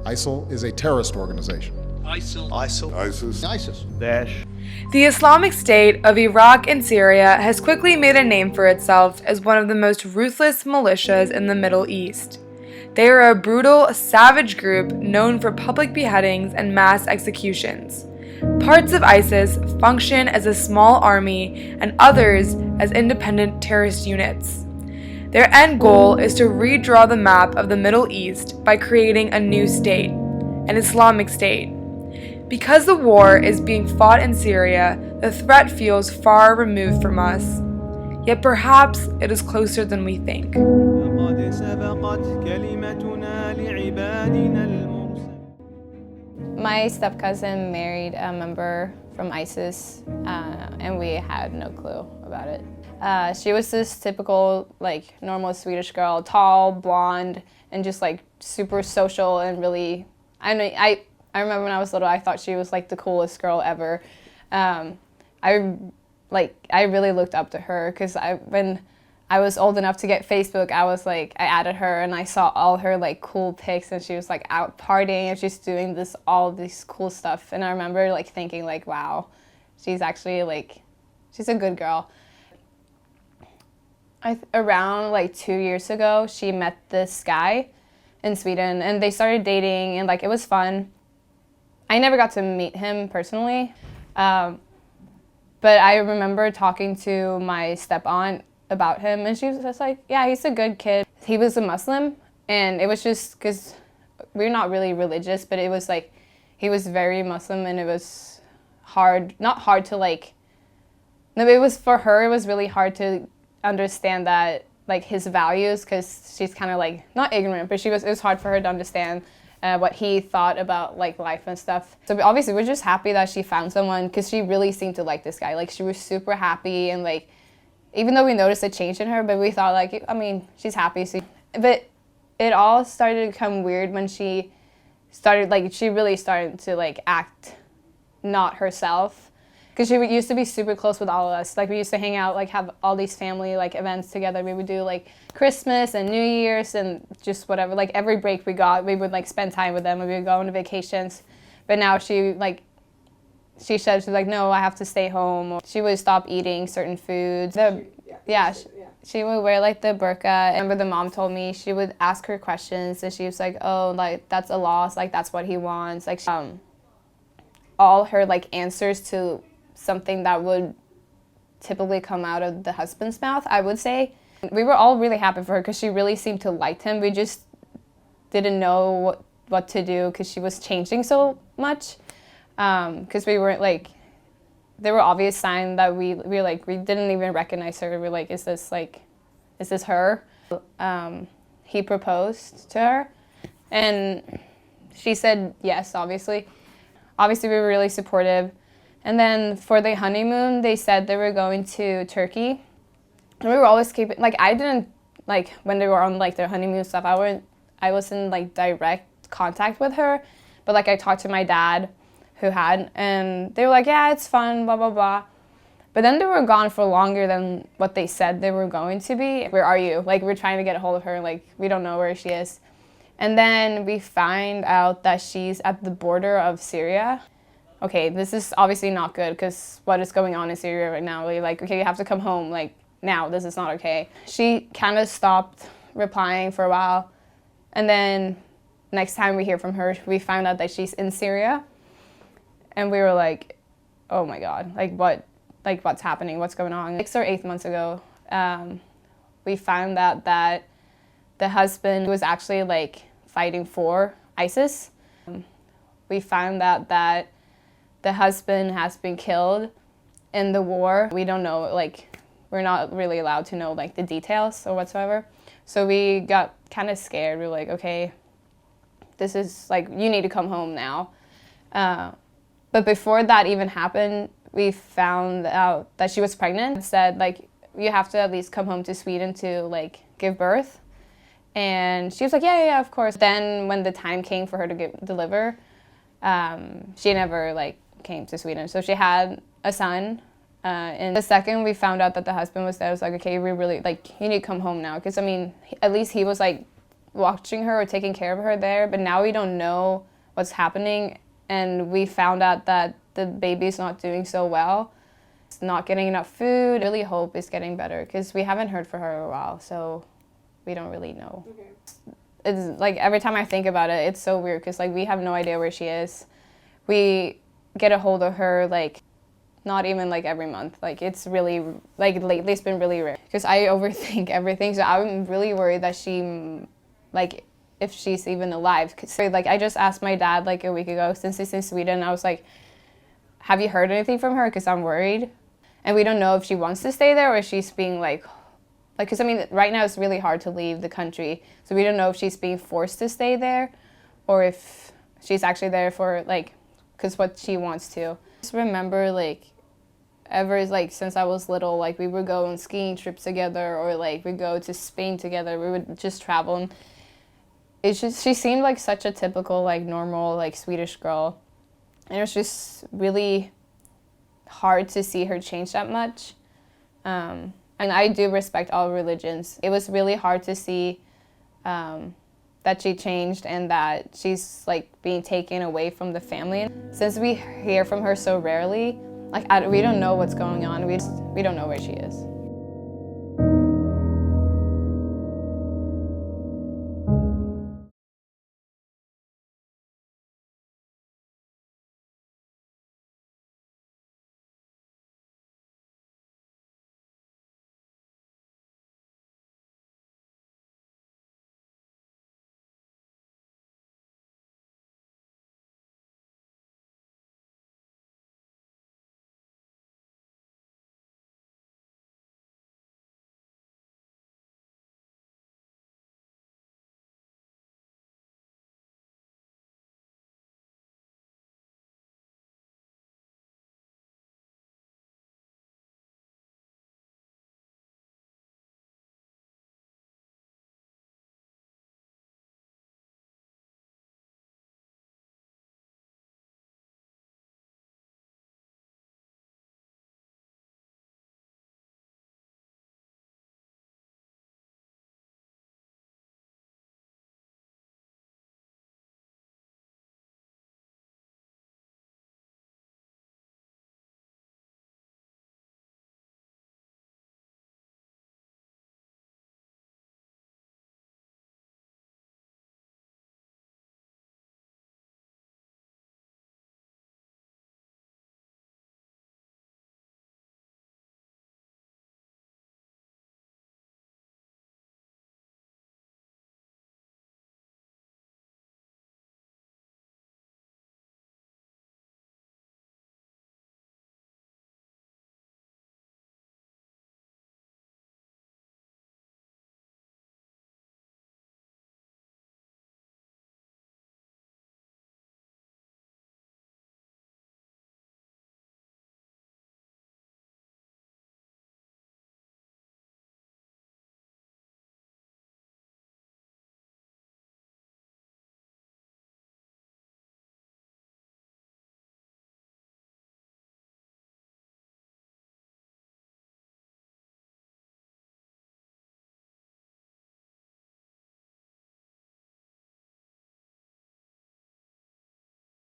ISIL is a terrorist organization. ISIS. Daesh. The Islamic State of Iraq and Syria has quickly made a name for itself as one of the most ruthless militias in the Middle East. They are a brutal, savage group known for public beheadings and mass executions. Parts of ISIS function as a small army and others as independent terrorist units. Their end goal is to redraw the map of the Middle East by creating a new state, an Islamic State. Because the war is being fought in Syria, the threat feels far removed from us. Yet perhaps it is closer than we think. My step-cousin married a member from ISIS, and we had no clue about it. She was this typical, normal Swedish girl, tall, blonde, and just, super social and really, I remember when I was little, I thought she was, the coolest girl ever. I really looked up to her because when I was old enough to get Facebook, I added her and I saw all her cool pics, and she was out partying and she's doing all this cool stuff. And I remember thinking wow, she's actually she's a good girl. Around 2 years ago, she met this guy in Sweden and they started dating, and it was fun. I never got to meet him personally, but I remember talking to my step-aunt about him, and she was just yeah, he's a good kid. He was a Muslim, and it was just because we're not really religious, but it was he was very Muslim, and it was not hard to no, it was, for her, it was really hard to understand that, his values, because she's kind of not ignorant, but it was hard for her to understand what he thought about life and stuff. So obviously we're just happy that she found someone, because she really seemed to like this guy. She was super happy, and even though we noticed a change in her, but we thought she's happy. So, but it all started to become weird when she started she really started to act not herself, because she used to be super close with all of us. We used to hang out, have all these family events together. We would do Christmas and New Year's and just whatever. Every break we got, we would spend time with them. We would go on vacations. But now she she said, she's no, I have to stay home. Or she would stop eating certain foods. She would wear the burqa. I remember the mom told me she would ask her questions, and she was oh, that's a loss, that's what he wants. All her answers to something that would typically come out of the husband's mouth, I would say. We were all really happy for her because she really seemed to like him. We just didn't know what to do because she was changing so much. Because we weren't there were obvious signs that we didn't even recognize her. We were is this her? He proposed to her, and she said yes, obviously. Obviously, we were really supportive. And then for the honeymoon, they said they were going to Turkey. And we were always keeping, I didn't, when they were on, their honeymoon stuff, I was in, direct contact with her. But, I talked to my dad, who had, and they were yeah, it's fun, blah, blah, blah. But then they were gone for longer than what they said they were going to be. Where are you? We're trying to get a hold of her, we don't know where she is. And then we find out that she's at the border of Syria. Okay, this is obviously not good, because what is going on in Syria right now? We're okay, you have to come home, now, this is not okay. She kind of stopped replying for a while, and then next time we hear from her, we found out that she's in Syria, and we were oh my God, what's happening, what's going on? 6 or 8 months ago, we found out that the husband was actually fighting for ISIS. We found out that the husband has been killed in the war. We don't know, we're not really allowed to know, the details or whatsoever. So we got kind of scared. We were okay, this is, you need to come home now. But before that even happened, we found out that she was pregnant. It said, you have to at least come home to Sweden to, give birth. And she was yeah, of course. Then when the time came for her to deliver, she never, came to Sweden. So she had a son, and the second we found out that the husband was dead, I was okay, we really, you need to come home now. Because, at least he was, watching her or taking care of her there, but now we don't know what's happening, and we found out that the baby's not doing so well. It's not getting enough food. I really hope it's getting better because we haven't heard from her in a while, so we don't really know. Okay. It's like every time I think about it, it's so weird because like we have no idea where she is. We get a hold of her like not even like every month. Like it's really, like lately it's been really rare because I overthink everything. So I'm really worried that she, like if she's even alive. So like I just asked my dad like a week ago, since he's in Sweden, I was like, have you heard anything from her? Because I'm worried. And we don't know if she wants to stay there or if she's being like, because I mean, right now it's really hard to leave the country. So we don't know if she's being forced to stay there or if she's actually there for like, because what she wants to. Just remember like, ever like since I was little, like we would go on skiing trips together or like we'd go to Spain together. We would just travel. And it's just, she seemed like such a typical, like normal, like Swedish girl. And it was just really hard to see her change that much. And I do respect all religions. It was really hard to see that she changed and that she's like being taken away from the family. Since we hear from her so rarely, like we don't know what's going on. We don't know where she is.